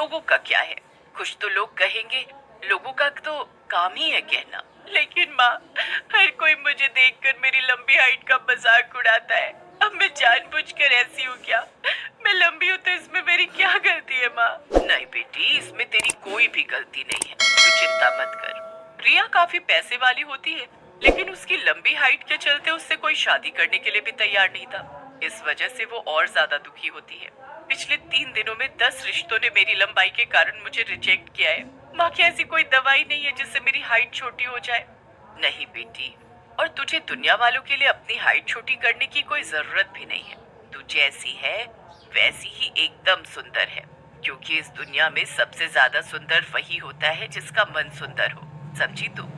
लोगों का क्या है, कुछ तो लोग कहेंगे, लोगों का तो काम ही है कहना। लेकिन माँ, हर कोई मुझे देखकर मेरी लंबी हाइट का मजाक उड़ाता है। अब मैं जानबूझकर ऐसी हूँ क्या? मैं लंबी हूँ तो इसमें मेरी क्या गलती है माँ? नहीं बेटी, इसमें तेरी कोई भी गलती नहीं है, तू चिंता मत कर। रिया काफी पैसे वाली होती है, लेकिन उसकी लंबी हाइट के चलते उससे कोई शादी करने के लिए भी तैयार नहीं था। इस वजह से वो और ज्यादा दुखी होती है। पिछले 3 दिनों में 10 रिश्तों ने मेरी लंबाई के कारण मुझे रिजेक्ट किया है। माँ, क्या ऐसी कोई दवाई नहीं है जिससे मेरी हाइट छोटी हो जाए? नहीं बेटी, और तुझे दुनिया वालों के लिए अपनी हाइट छोटी करने की कोई जरूरत भी नहीं है। तू जैसी है वैसी ही एकदम सुंदर है, क्योंकि इस दुनिया में सबसे ज्यादा सुंदर वही होता है जिसका मन सुंदर हो। समझी तू?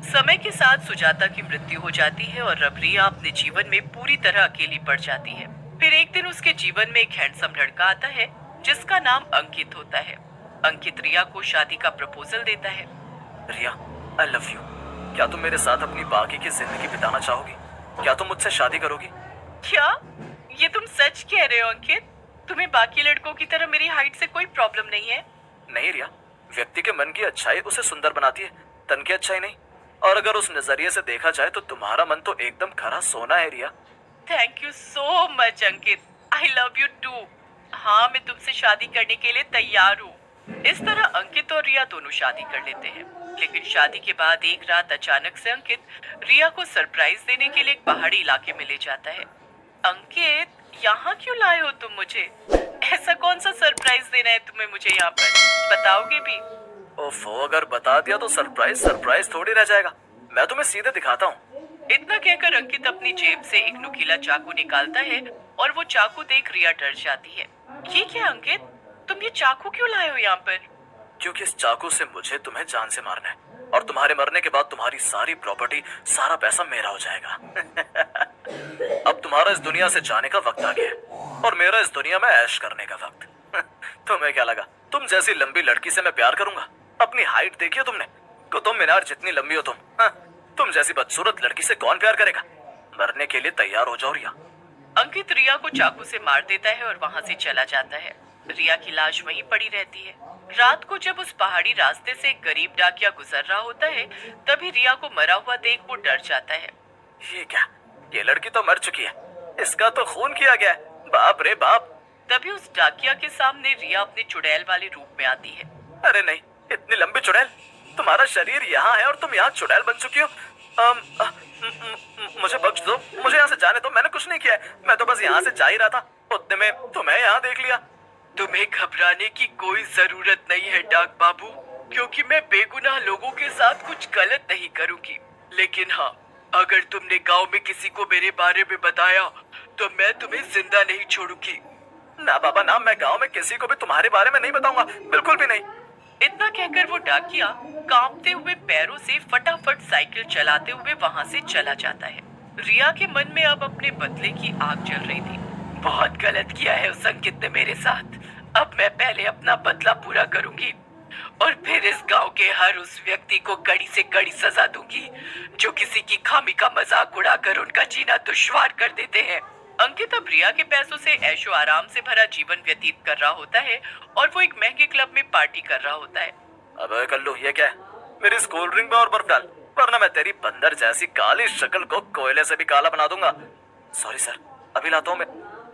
समय के साथ सुजाता की मृत्यु हो जाती है और अब रिया अपने जीवन में पूरी तरह अकेली पड़ जाती है। फिर एक दिन उसके जीवन में एक हैंडसम लड़का आता है जिसका नाम अंकित होता है। अंकित रिया को शादी का प्रपोजल देता है। रिया, आई लव यू। क्या तुम मेरे साथ अपनी बाकी की जिंदगी बिताना चाहोगी? क्या तुम मुझसे शादी करोगी? क्या ये तुम सच कह रहे हो अंकित? तुम्हें बाकी लड़कों की तरह मेरी हाइट से कोई प्रॉब्लम नहीं है? नहीं रिया, व्यक्ति के मन की अच्छाई उसे सुंदर बनाती है, तन की अच्छाई नहीं। और अगर उस नजरिए से देखा जाए तो तुम्हारा मन तो एकदम खरा सोना है Riya. Thank you so much Ankit, I love you too. हाँ, मैं तुमसे शादी करने के लिए तैयार हूँ। इस तरह अंकित और रिया दोनों शादी कर लेते हैं। लेकिन शादी के बाद एक रात अचानक से अंकित रिया को सरप्राइज देने के लिए एक पहाड़ी इलाके में ले जाता है। अंकित, यहाँ क्यों लाए हो तुम मुझे? ऐसा कौन सा सरप्राइज देना है तुम्हें मुझे यहाँ पर? बताओगे भी? ओफो, अगर बता दिया तो सरप्राइज सरप्राइज थोड़ी रह जाएगा। मैं तुम्हें सीधे दिखाता हूँ। इतना कहकर अंकित अपनी जेब से एक नुकीला चाकू निकालता है और वो चाकू देख रिया डर जाती है। ये क्या अंकित, तुम ये चाकू क्यों लाए हो यहाँ पर? क्योंकि इस चाकू से मुझे तुम्हें जान से मारना है, और तुम्हारे मरने के बाद तुम्हारी सारी प्रॉपर्टी, सारा पैसा मेरा हो जाएगा। अब तुम्हारा इस दुनिया से जाने का वक्त आ गया है और मेरा इस दुनिया में ऐश करने का वक्त। तुम्हें क्या लगा तुम जैसी लंबी लड़की से मैं प्यार करूंगा? अपनी हाइट देखी हो तुमने? कुतुब मीनार जितनी लंबी हो तुम। तुम जैसी बदसूरत लड़की से कौन प्यार करेगा? मरने के लिए तैयार हो जाओ रिया। अंकित रिया को चाकू से मार देता है और वहाँ से चला जाता है। रिया की लाश वहीं पड़ी रहती है। रात को जब उस पहाड़ी रास्ते से एक गरीब डाकिया गुजर रहा होता है, तभी रिया को मरा हुआ देख वो डर जाता है। ये क्या? ये लड़की तो मर चुकी है, इसका तो खून किया गया है। बाप रे बाप! तभी उस डाकिया के सामने रिया अपने चुड़ैल वाले रूप में आती है। अरे नहीं, इतनी लंबी चुड़ैल! तुम्हारा शरीर यहाँ है और तुम यहाँ चुड़ैल बन चुकी हो। मुझे बख्श दो, मुझे यहाँ से जाने दो। मैंने कुछ नहीं किया है, मैं तो बस यहाँ से जा ही रहा था, उतने में तुम्हें यहाँ देख लिया। तुम्हें घबराने की कोई जरूरत नहीं है डाक बाबू, क्योंकि मैं बेगुनाह लोगों के साथ कुछ गलत नहीं करूंगी। लेकिन हाँ, अगर तुमने गांव में किसी को मेरे बारे में बताया तो मैं तुम्हें जिंदा नहीं छोड़ूंगी। ना बाबा ना, मैं गांव में किसी को भी तुम्हारे बारे में नहीं बताऊंगा, बिल्कुल भी नहीं। इतना कहकर वो डाकिया कांपते हुए पैरों से फटाफट साइकिल चलाते हुए वहां से चला जाता है। रिया के मन में अब अपने बदले की आग जल रही थी। बहुत गलत किया है उस अंकित ने मेरे साथ। अब मैं पहले अपना बदला पूरा करूंगी और फिर इस गांव के हर उस व्यक्ति को कड़ी से कड़ी सजा दूंगी जो किसी की खामी का मजाक उड़ाकर उनका जीना दुश्वार कर देते हैं। अंकित अब रिया के पैसों से ऐशो आराम से भरा जीवन व्यतीत कर रहा होता है और वो एक महंगे क्लब में पार्टी कर रहा होता है। अबे कल्लू, ये क्या है? मेरी इस कोल्ड ड्रिंक में और बर्फ डाल, वरना मैं तेरी बंदर जैसी काली शक्ल को कोयले से भी काला बना दूंगा। सॉरी सर, अभी लाता हूँ मैं।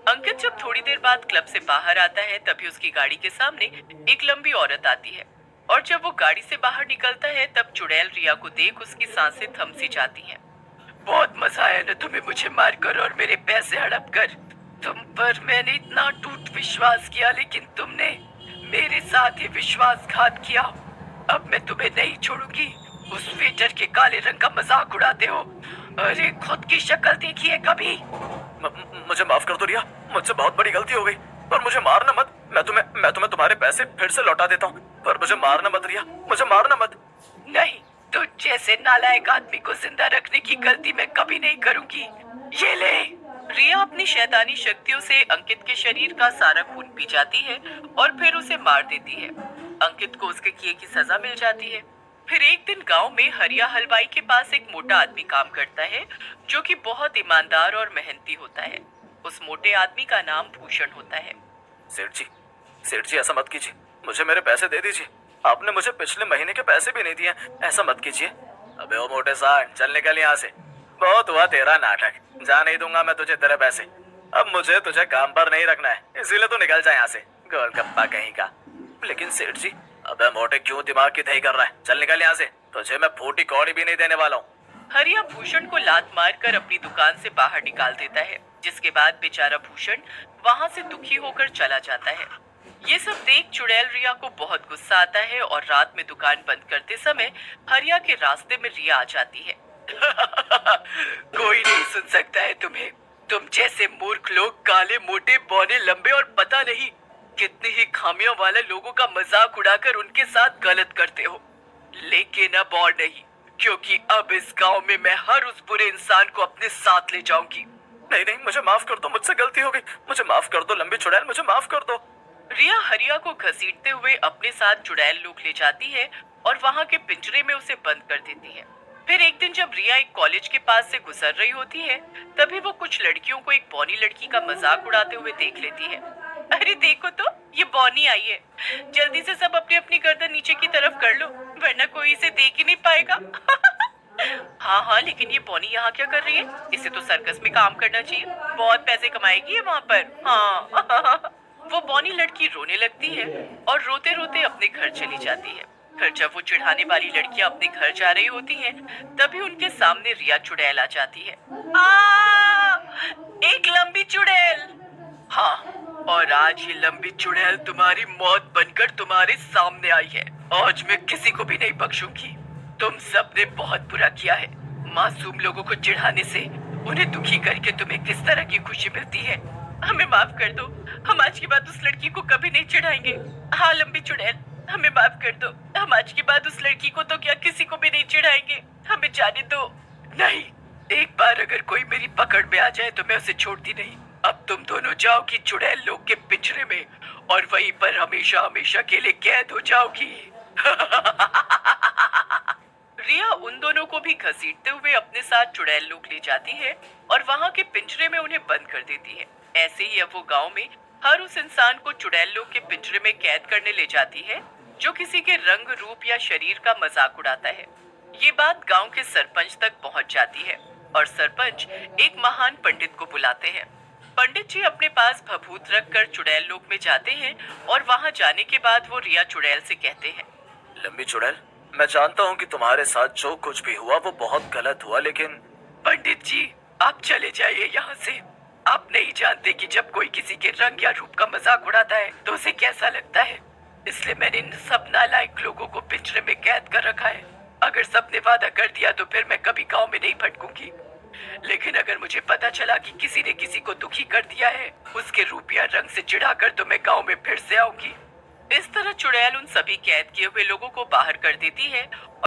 अंकित जब थोड़ी देर बाद क्लब से बाहर आता है, तभी उसकी गाड़ी के सामने एक लंबी औरत आती है और जब वो गाड़ी से बाहर निकलता है तब चुड़ैल रिया को देख उसकी सांसें थम सी जाती हैं। बहुत मजा आया ना तुम्हें मुझे मारकर और मेरे पैसे हड़प कर। तुम पर मैंने इतना टूट विश्वास किया, लेकिन तुमने मेरे साथ ही विश्वासघात किया। अब मैं तुम्हें नहीं छोड़ूंगी। उस वेटर के काले रंग का मजाक उड़ाते हो। अरे खुद की शक्ल देखी है कभी? मुझे माफ कर दो रिया, मुझसे बहुत बड़ी गलती हो गई, पर मुझे मारना मत। मैं तुम्हें तुम्हारे पैसे फिर से लौटा देता हूँ, पर मुझे मारना मत रिया, मुझे मारना मत। नहीं, तुझ जैसे नालायक आदमी को जिंदा रखने की गलती मैं कभी नहीं करूंगी। ये ले। रिया अपनी शैतानी शक्तियों से अंकित के शरीर का सारा खून पी जाती है और फिर उसे मार देती है। अंकित को उसके किए की सजा मिल जाती है। फिर एक दिन गांव में हरिया हलवाई के पास एक मोटा आदमी काम करता है जो कि बहुत ईमानदार और मेहनती होता है। उस मोटे आदमी का नाम भूषण होता है। सेठ जी, ऐसा मत कीजिए। मुझे मेरे पैसे दे दीजिए। आपने मुझे पिछले महीने के पैसे भी नहीं दिए। ऐसा मत कीजिए। अबे ओ मोटे सांड, चल निकल यहाँ से। बहुत हुआ तेरा नाटक, जा नहीं दूंगा मैं तुझे तेरे पैसे। अब मुझे तुझे काम पर नहीं रखना है, इसीलिए तो निकल जा यहाँ से, गोलगप्पा कहीं का। लेकिन सेठ जी। अबे मोटे, क्यों दिमाग की दही कर रहा है? चल निकल यहाँ से, तुझे मैं फूटी कौड़ी भी नहीं देने वाला हूँ। हरिया भूषण को लात मारकर अपनी दुकान से बाहर निकाल देता है, जिसके बाद बेचारा भूषण वहां से दुखी होकर चला जाता है। ये सब देख चुड़ैल रिया को बहुत गुस्सा आता है और रात में दुकान बंद करते समय हरिया के रास्ते में रिया आ जाती है। कोई नहीं सुन सकता है तुम्हें। तुम जैसे मूर्ख लोग काले मोटे बौने लंबे और पता नहीं कितनी ही खामियों वाले लोगों का मजाक उड़ाकर उनके साथ गलत करते हो। लेकिन अब और नहीं, क्योंकि अब इस गांव में मैं हर उस बुरे इंसान को अपने साथ ले जाऊंगी। नहीं नहीं, मुझे माफ कर दो, मुझसे गलती हो गई, मुझे माफ कर दो लंबी चुड़ैल, मुझे माफ कर दो। रिया हरिया को घसीटते हुए अपने साथ चुड़ैल लोग ले जाती है और वहां के पिंजरे में उसे बंद कर देती है। फिर एक दिन जब रिया एक कॉलेज के पास से गुजर रही होती है, तभी वो कुछ लड़कियों को एक बौनी लड़की का मजाक उड़ाते हुए देख लेती है। अरे देखो तो, ये बौनी आई है। जल्दी से सब अपनी अपनी गर्दन नीचे की तरफ कर लो, वरना कोई इसे देख ही नहीं पाएगा। हाँ हाँ, लेकिन ये बौनी यहाँ क्या कर रही है? इसे तो सर्कस में काम करना चाहिए, बहुत पैसे कमाएगी ये वहाँ पर। हाँ। वो बौनी लड़की रोने लगती है और रोते रोते अपने घर चली जाती है। फिर जब वो चिढ़ाने वाली लड़कियां अपने घर जा रही होती हैं, तभी उनके सामने रिया चुड़ैल आ जाती है। एक लंबी चुड़ैल। हाँ, और आज ये लंबी चुड़ैल तुम्हारी मौत बनकर तुम्हारे सामने आई है। आज मैं किसी को भी नहीं बख्शूंगी। तुम सबने बहुत बुरा किया है। मासूम लोगों को चिढ़ाने से, उन्हें दुखी करके तुम्हें किस तरह की खुशी मिलती है। हमें माफ कर दो, हम आज के बाद उस लड़की को कभी नहीं चिढ़ाएंगे। हाँ लंबी चुड़ैल, हमें माफ कर दो, हम आज के बाद उस लड़की को तो क्या किसी को भी नहीं चिढ़ाएंगे। हमें जाने दो। नहीं, एक बार अगर कोई मेरी पकड़ में आ जाए तो मैं उसे छोड़ती नहीं। अब तुम दोनों जाओगी चुड़ैल लोग के पिंजरे में और वहीं पर हमेशा हमेशा के लिए कैद हो जाओगी। रिया उन दोनों को भी घसीटते हुए अपने साथ चुड़ैल लोग ले जाती है और वहाँ के पिंजरे में उन्हें बंद कर देती है। ऐसे ही अब वो गांव में हर उस इंसान को चुड़ैल लोग के पिंजरे में कैद करने ले जाती है जो किसी के रंग रूप या शरीर का मजाक उड़ाता है। ये बात गांव के सरपंच तक पहुंच जाती है और सरपंच एक महान पंडित को बुलाते हैं। पंडित जी अपने पास भभूत रखकर चुड़ैल लोक में जाते हैं और वहां जाने के बाद वो रिया चुड़ैल से कहते हैं, लंबी चुड़ैल, मैं जानता हूँ कि तुम्हारे साथ जो कुछ भी हुआ वो बहुत गलत हुआ, लेकिन पंडित जी आप चले जाइए यहाँ से। आप नहीं जानते कि जब कोई किसी के रंग या रूप का मजाक उड़ाता है तो उसे कैसा लगता है। इसलिए मैंने इन सब नालायक लोगों को पिंजरे में कैद कर रखा है। अगर सबने वादा कर दिया तो फिर मैं कभी गांव में नहीं भटकूंगी, लेकिन अगर मुझे पता चला कि किसी ने किसी को दुखी कर दिया है, उसके रूप या रंग से चिढ़ाकर, तो मैं गांव में फिर से आऊंगी। इस तरह चुड़ैल उन सभी कैद किए हुए लोगों को बाहर कर देती है